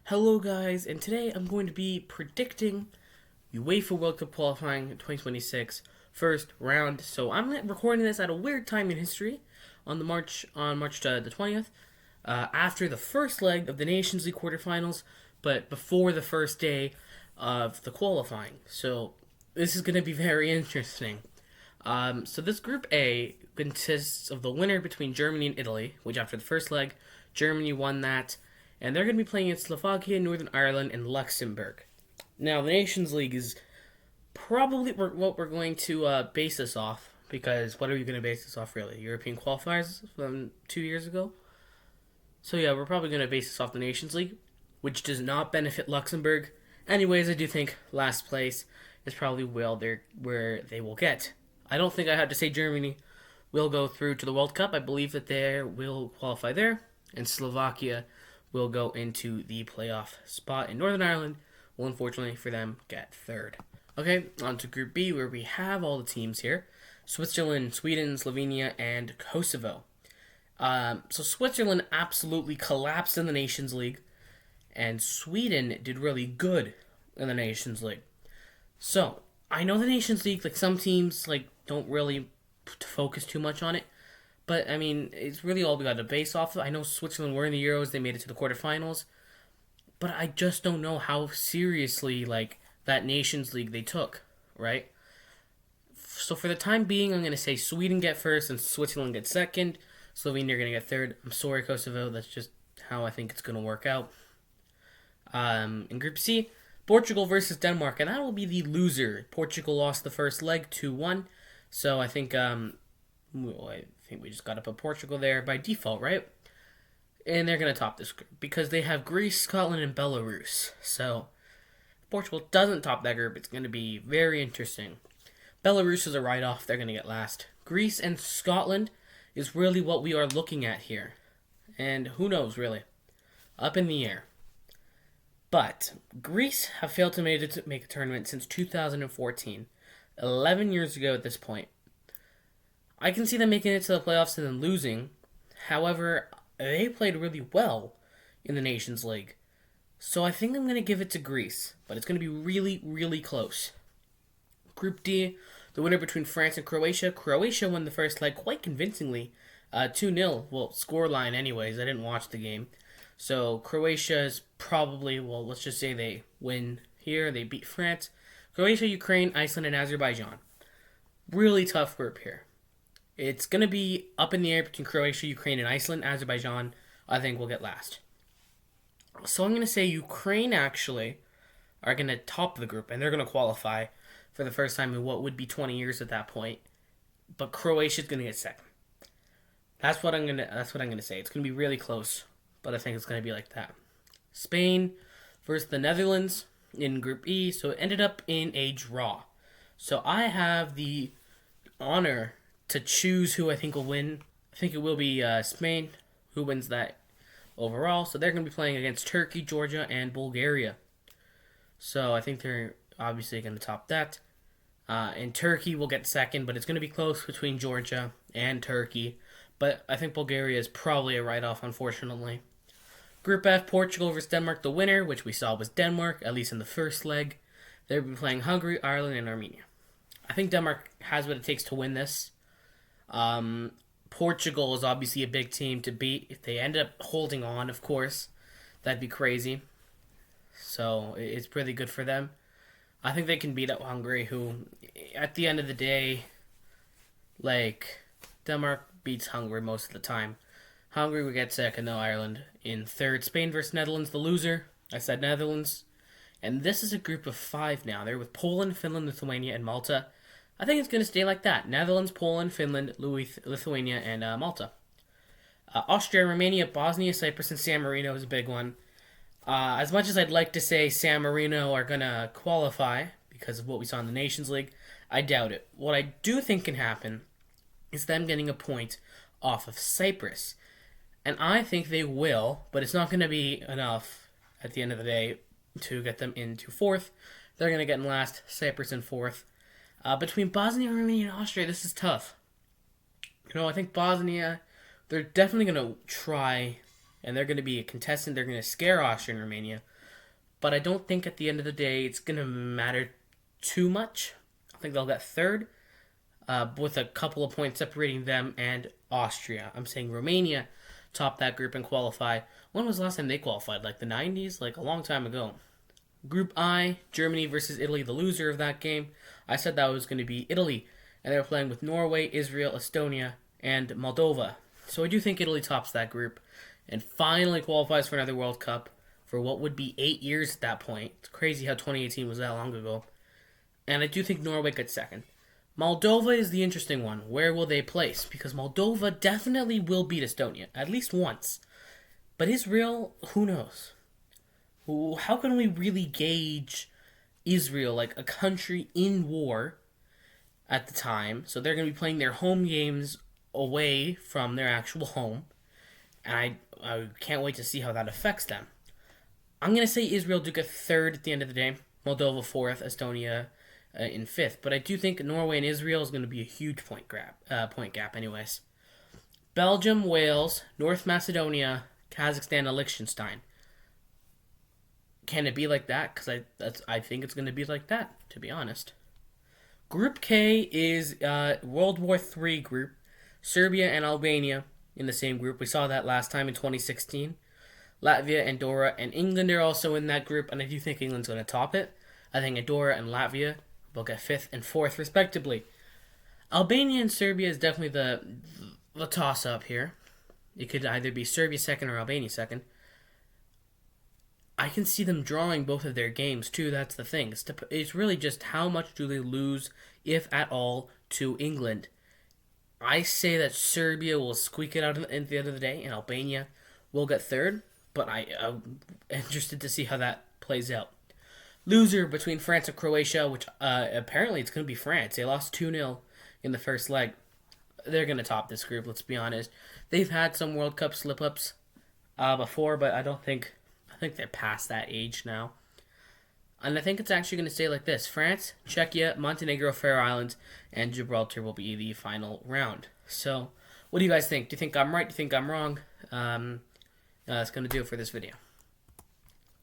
Hello guys, and today I'm going to be predicting UEFA World Cup qualifying 2026 first round. So I'm recording this at a weird time in history on March the 20th, after the first leg of the Nations League quarterfinals, but before the first day of the qualifying. So this is going to be very interesting. So this Group A consists of the winner between Germany and Italy, which after the first leg, Germany won that, and they're going to be playing against Slovakia, Northern Ireland, and Luxembourg. Now, the Nations League is probably what we're going to base this off, because what are you going to base this off, really? European qualifiers from 2 years ago? So yeah, we're probably going to base this off the Nations League, which does not benefit Luxembourg. Anyways, I do think last place is probably where they will get. I don't think I had to say Germany will go through to the World Cup. I believe that they will qualify there, and Slovakia will go into the playoff spot, and Northern Ireland will, unfortunately for them, get third. Okay, on to Group B, where we have all the teams here: Switzerland, Sweden, Slovenia, and Kosovo. So Switzerland absolutely collapsed in the Nations League, and Sweden did really good in the Nations League. So I know the Nations League, like some teams, don't really focus too much on it. But, I mean, it's really all we got to base off of. I know Switzerland were in the Euros. They made it to the quarterfinals. But I just don't know how seriously, that Nations League they took, right? So for the time being, I'm going to say Sweden get first and Switzerland get second. Slovenia are going to get third. I'm sorry, Kosovo. That's just how I think it's going to work out. In Group C, Portugal versus Denmark. And that will be the loser. Portugal lost the first leg 2-1. So I think we just got to put Portugal there by default, right? And they're going to top this group because they have Greece, Scotland, and Belarus. So if Portugal doesn't top that group, it's going to be very interesting. Belarus is a write-off. They're going to get last. Greece and Scotland is really what we are looking at here. And who knows, really? Up in the air. But Greece have failed to make a tournament since 2014. 11 years ago at this point. I can see them making it to the playoffs and then losing. However, they played really well in the Nations League. So I think I'm going to give it to Greece. But it's going to be really, really close. Group D, the winner between France and Croatia. Croatia won the first leg quite convincingly. 2-0. Well, scoreline anyways. I didn't watch the game. So Croatia is probably, let's just say they win here. They beat France. Croatia, Ukraine, Iceland, and Azerbaijan. Really tough group here. It's going to be up in the air between Croatia, Ukraine, and Iceland. Azerbaijan, I think, will get last. So I'm going to say Ukraine, actually, are going to top the group, and they're going to qualify for the first time in what would be 20 years at that point. But Croatia's going to get second. That's what I'm going to say. It's going to be really close, but I think it's going to be like that. Spain versus the Netherlands in Group E, so it ended up in a draw. So I have the honor to choose who I think will win. I think it will be Spain who wins that overall. So they're going to be playing against Turkey, Georgia, and Bulgaria. So I think they're obviously going to top that. And Turkey will get second, but it's going to be close between Georgia and Turkey. But I think Bulgaria is probably a write-off, unfortunately. Group F, Portugal versus Denmark. The winner, which we saw was Denmark, at least in the first leg. They'll be playing Hungary, Ireland, and Armenia. I think Denmark has what it takes to win this. Portugal is obviously a big team to beat. If they end up holding on, of course, that'd be crazy. So it's really good for them. I think they can beat up Hungary, who, at the end of the day, Denmark beats Hungary most of the time. Hungary will get second, though Ireland in third. Spain versus Netherlands, the loser. I said Netherlands. And this is a group of 5 now. They're with Poland, Finland, Lithuania, and Malta. I think it's going to stay like that. Netherlands, Poland, Finland, Lithuania, and Malta. Austria, Romania, Bosnia, Cyprus, and San Marino is a big one. As much as I'd like to say San Marino are going to qualify because of what we saw in the Nations League, I doubt it. What I do think can happen is them getting a point off of Cyprus. And I think they will, but it's not going to be enough at the end of the day to get them into 4th. They're going to get in last, Cyprus in 4th. Between Bosnia, Romania, and Austria, this is tough. I think Bosnia, they're definitely going to try, and they're going to be a contestant. They're going to scare Austria and Romania. but I don't think at the end of the day it's going to matter too much. I think they'll get third, with a couple of points separating them and Austria. I'm saying Romania top that group and qualify. When was the last time they qualified? Like the 90s? Like a long time ago. Group I, Germany versus Italy, the loser of that game. I said that was going to be Italy, and they were playing with Norway, Israel, Estonia, and Moldova. So I do think Italy tops that group and finally qualifies for another World Cup for what would be 8 years at that point. It's crazy how 2018 was that long ago. And I do think Norway gets second. Moldova is the interesting one. Where will they place? Because Moldova definitely will beat Estonia, at least once. But Israel, who knows? How can we really gauge Israel, like a country in war at the time? So they're going to be playing their home games away from their actual home. And I can't wait to see how that affects them. I'm going to say Israel do get third at the end of the day. Moldova fourth, Estonia in fifth. But I do think Norway and Israel is going to be a huge point gap anyways. Belgium, Wales, North Macedonia, Kazakhstan, and Liechtenstein. Can it be like that? Because I think it's going to be like that, to be honest. Group K is World War III group. Serbia and Albania in the same group. We saw that last time in 2016. Latvia, Andorra, and England are also in that group, and I do think England's going to top it. I think Andorra and Latvia will get 5th and 4th, respectively. Albania and Serbia is definitely the toss-up here. It could either be Serbia second or Albania second. I can see them drawing both of their games, too. That's the thing. It's really just how much do they lose, if at all, to England. I say that Serbia will squeak it out at the end of the day, and Albania will get third, but I'm interested to see how that plays out. Loser between France and Croatia, which apparently it's going to be France. They lost 2-0 in the first leg. They're going to top this group, let's be honest. They've had some World Cup slip-ups before, but I think they're past that age now. And I think it's actually going to stay like this. France, Czechia, Montenegro, Faroe Islands, and Gibraltar will be the final round. So, what do you guys think? Do you think I'm right? Do you think I'm wrong? That's going to do it for this video.